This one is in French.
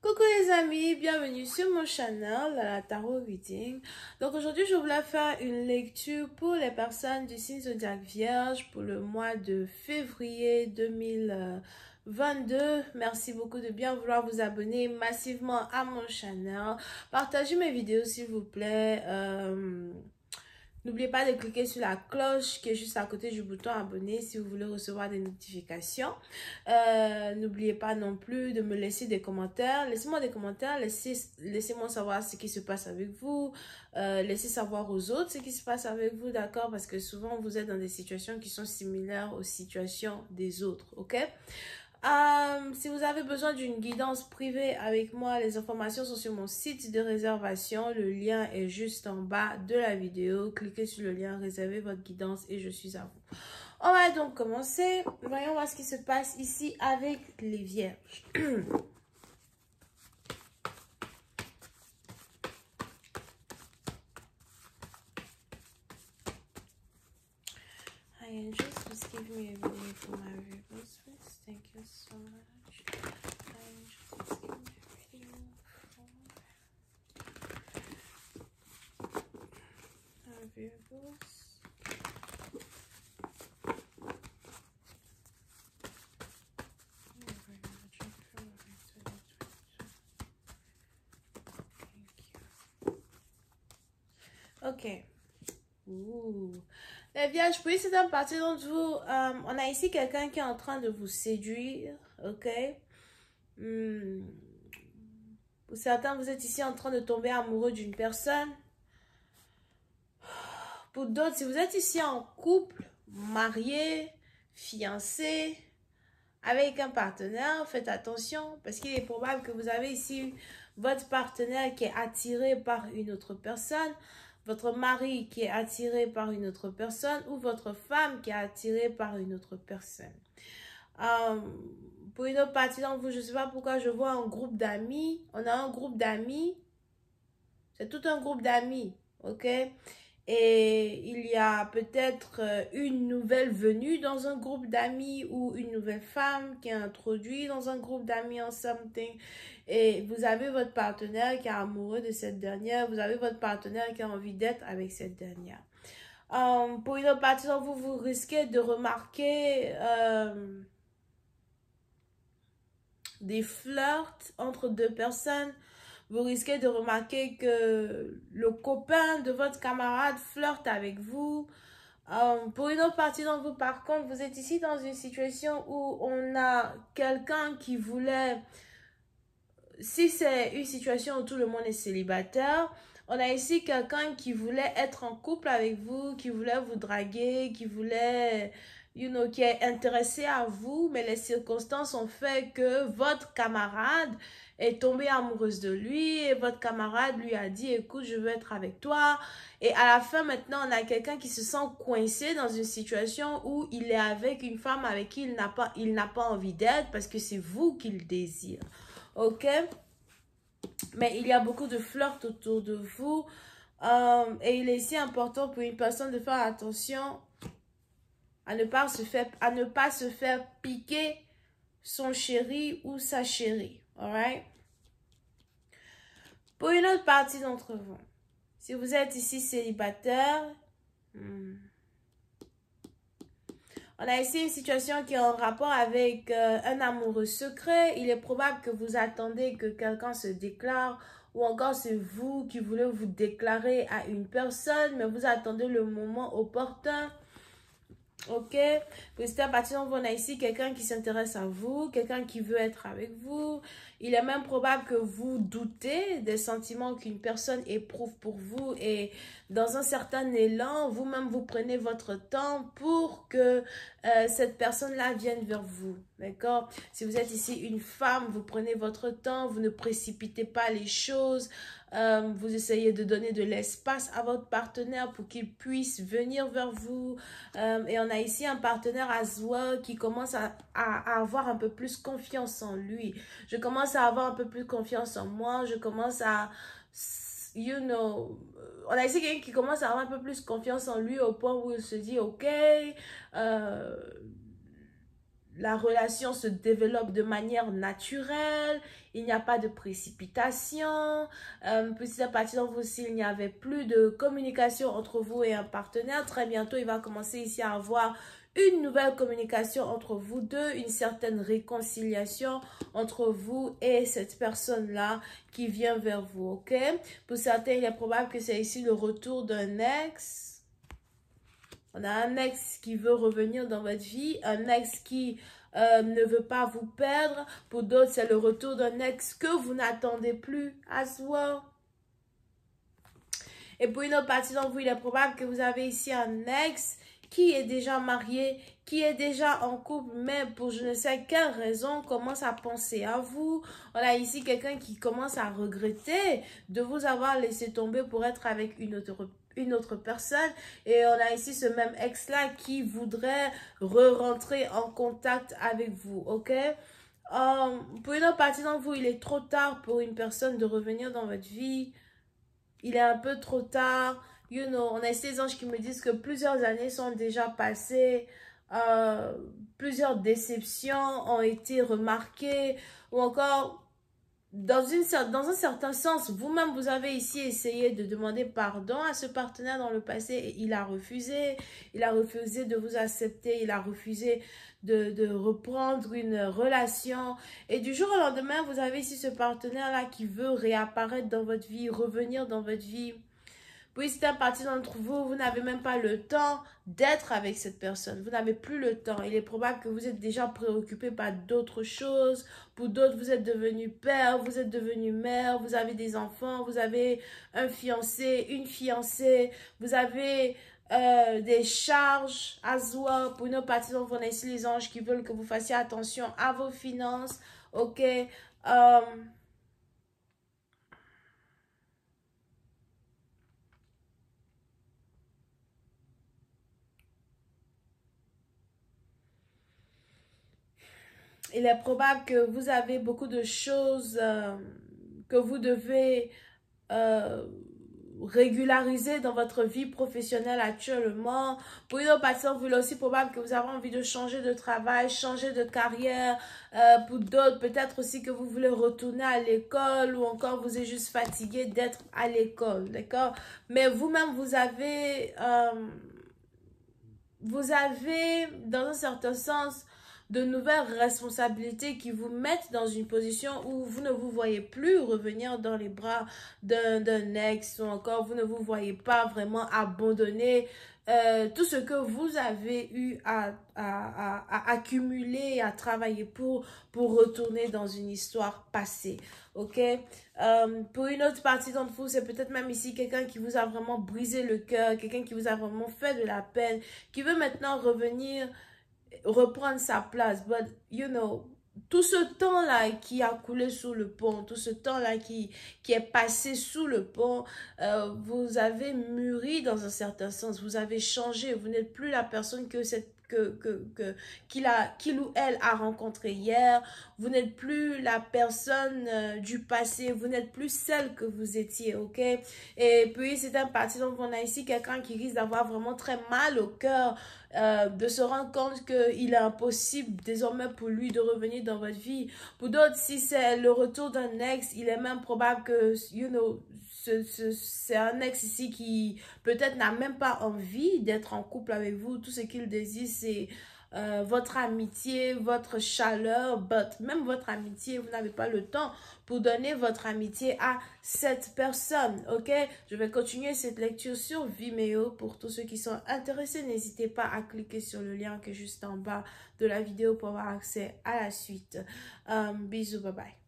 Coucou les amis, bienvenue sur mon channel, la Tarot Reading. Donc aujourd'hui, je voulais faire une lecture pour les personnes du signe zodiaque Vierge pour le mois de février 2022. Merci beaucoup de bien vouloir vous abonner massivement à mon channel. Partagez mes vidéos s'il vous plaît. N'oubliez pas de cliquer sur la cloche qui est juste à côté du bouton abonner si vous voulez recevoir des notifications. N'oubliez pas non plus de me laisser des commentaires. Laissez-moi des commentaires, laissez-moi savoir ce qui se passe avec vous. Laissez savoir aux autres ce qui se passe avec vous, d'accord? Parce que souvent, vous êtes dans des situations qui sont similaires aux situations des autres, ok? Si vous avez besoin d'une guidance privée avec moi, les informations sont sur mon site de réservation. Le lien est juste en bas de la vidéo. Cliquez sur le lien, réservez votre guidance et je suis à vous. On va donc commencer. Voyons voir ce qui se passe ici avec les vierges. Hi angels, please give me a reading for my viewers, please. Thank you so much. Hi angels, please give me a reading for my viewers. Ok. Ouh. Les vierges, puis c'est une partie d'entre vous. On a ici quelqu'un qui est en train de vous séduire. Ok. Pour certains, vous êtes ici en train de tomber amoureux d'une personne. Pour d'autres, si vous êtes ici en couple, marié, fiancé, avec un partenaire, faites attention parce qu'il est probable que vous avez ici votre partenaire qui est attiré par une autre personne, votre mari qui est attiré par une autre personne ou votre femme qui est attirée par une autre personne. Pour une autre partie d'entre vous, je ne sais pas pourquoi je vois un groupe d'amis. On a un groupe d'amis. C'est tout un groupe d'amis, ok? Et il y a peut-être une nouvelle venue dans un groupe d'amis ou une nouvelle femme qui est introduite dans un groupe d'amis en something. Et vous avez votre partenaire qui est amoureux de cette dernière. Vous avez votre partenaire qui a envie d'être avec cette dernière. Pour une autre partie d'entre vous, vous risquez de remarquer des flirts entre deux personnes. Vous risquez de remarquer que le copain de votre camarade flirte avec vous. Pour une autre partie d'entre vous, par contre, vous êtes ici dans une situation où on a quelqu'un qui voulait... Si c'est une situation où tout le monde est célibataire, on a ici quelqu'un qui voulait être en couple avec vous, qui voulait vous draguer, qui voulait... qui est intéressé à vous, mais les circonstances ont fait que votre camarade est tombée amoureuse de lui et votre camarade lui a dit, écoute, je veux être avec toi. Et à la fin, maintenant, on a quelqu'un qui se sent coincé dans une situation où il est avec une femme avec qui il n'a pas envie d'être parce que c'est vous qu'il désire. Ok? Mais il y a beaucoup de flirts autour de vous. Et il est ici important pour une personne de faire attention à ne pas se faire piquer son chéri ou sa chérie. Alright? Pour une autre partie d'entre vous, si vous êtes ici célibataire, on a ici une situation qui est en rapport avec un amoureux secret. Il est probable que vous attendez que quelqu'un se déclare ou encore c'est vous qui voulez vous déclarer à une personne, mais vous attendez le moment opportun. Ok, petit à partir d'entre vous, on a ici quelqu'un qui s'intéresse à vous, quelqu'un qui veut être avec vous. Il est même probable que vous doutez des sentiments qu'une personne éprouve pour vous et dans un certain élan, vous-même vous prenez votre temps pour que cette personne-là vienne vers vous. D'accord? Si vous êtes ici une femme, vous prenez votre temps, vous ne précipitez pas les choses. Vous essayez de donner de l'espace à votre partenaire pour qu'il puisse venir vers vous. Et on a ici un partenaire as well qui commence à avoir un peu plus confiance en lui. Je commence à avoir un peu plus confiance en moi. Je commence à... on a ici quelqu'un qui commence à avoir un peu plus confiance en lui au point où il se dit, ok, la relation se développe de manière naturelle, il n'y a pas de précipitation. Petit à petit dans vous, s'il n'y avait plus de communication entre vous et un partenaire, très bientôt, il va commencer ici à avoir une nouvelle communication entre vous deux, une certaine réconciliation entre vous et cette personne-là qui vient vers vous, ok? Pour certains, il est probable que c'est ici le retour d'un ex. On a un ex qui veut revenir dans votre vie, un ex qui ne veut pas vous perdre. Pour d'autres, c'est le retour d'un ex que vous n'attendez plus as well. Et pour une autre partie d'entre vous, il est probable que vous avez ici un ex qui est déjà marié, qui est déjà en couple, mais pour je ne sais quelle raison, commence à penser à vous. On a ici quelqu'un qui commence à regretter de vous avoir laissé tomber pour être avec une autre personne. Et on a ici ce même ex-là qui voudrait re-rentrer en contact avec vous, ok? Pour une autre partie d'entre vous, il est trop tard pour une personne de revenir dans votre vie. Il est un peu trop tard. You know, on a ces anges qui me disent que plusieurs années sont déjà passées. Plusieurs déceptions ont été remarquées. Ou encore, dans un certain sens, vous-même, vous avez ici essayé de demander pardon à ce partenaire dans le passé et il a refusé. Il a refusé de vous accepter. Il a refusé de reprendre une relation. Et du jour au lendemain, vous avez ici ce partenaire-là qui veut réapparaître dans votre vie, revenir dans votre vie. Puis c'est un parti d'entre vous, vous n'avez même pas le temps d'être avec cette personne. Vous n'avez plus le temps. Il est probable que vous êtes déjà préoccupé par d'autres choses. Pour d'autres, vous êtes devenu père, vous êtes devenu mère, vous avez des enfants, vous avez un fiancé, une fiancée, vous avez des charges à soi. Pour une autre partie d'entre vous, on a ici les anges qui veulent que vous fassiez attention à vos finances. Ok. Il est probable que vous avez beaucoup de choses que vous devez régulariser dans votre vie professionnelle actuellement. Pour une autre personne, vous est aussi probable que vous avez envie de changer de travail, changer de carrière. Pour d'autres, peut-être aussi que vous voulez retourner à l'école ou encore vous êtes juste fatigué d'être à l'école, d'accord? Mais vous-même, vous avez, dans un certain sens, de nouvelles responsabilités qui vous mettent dans une position où vous ne vous voyez plus revenir dans les bras d'un ex ou encore vous ne vous voyez pas vraiment abandonner tout ce que vous avez eu à accumuler, à travailler pour retourner dans une histoire passée, ok? Pour une autre partie d'entre vous, c'est peut-être même ici quelqu'un qui vous a vraiment brisé le cœur, quelqu'un qui vous a vraiment fait de la peine, qui veut maintenant reprendre sa place. But, you know, tout ce temps-là qui a coulé sous le pont, tout ce temps-là qui est passé sous le pont, vous avez mûri dans un certain sens, vous avez changé, vous n'êtes plus la personne qu'il ou elle a rencontré hier, vous n'êtes plus la personne du passé, vous n'êtes plus celle que vous étiez, ok? Et puis c'est un parti, donc on a ici quelqu'un qui risque d'avoir vraiment très mal au cœur, de se rendre compte qu'il est impossible désormais pour lui de revenir dans votre vie. Pour d'autres, si c'est le retour d'un ex, il est même probable que, you know, c'est un ex ici qui peut-être n'a même pas envie d'être en couple avec vous. Tout ce qu'il désire, c'est votre amitié, votre chaleur, même votre amitié, vous n'avez pas le temps pour donner votre amitié à cette personne, ok? Je vais continuer cette lecture sur Vimeo. Pour tous ceux qui sont intéressés, n'hésitez pas à cliquer sur le lien qui est juste en bas de la vidéo pour avoir accès à la suite. Bisous, bye bye.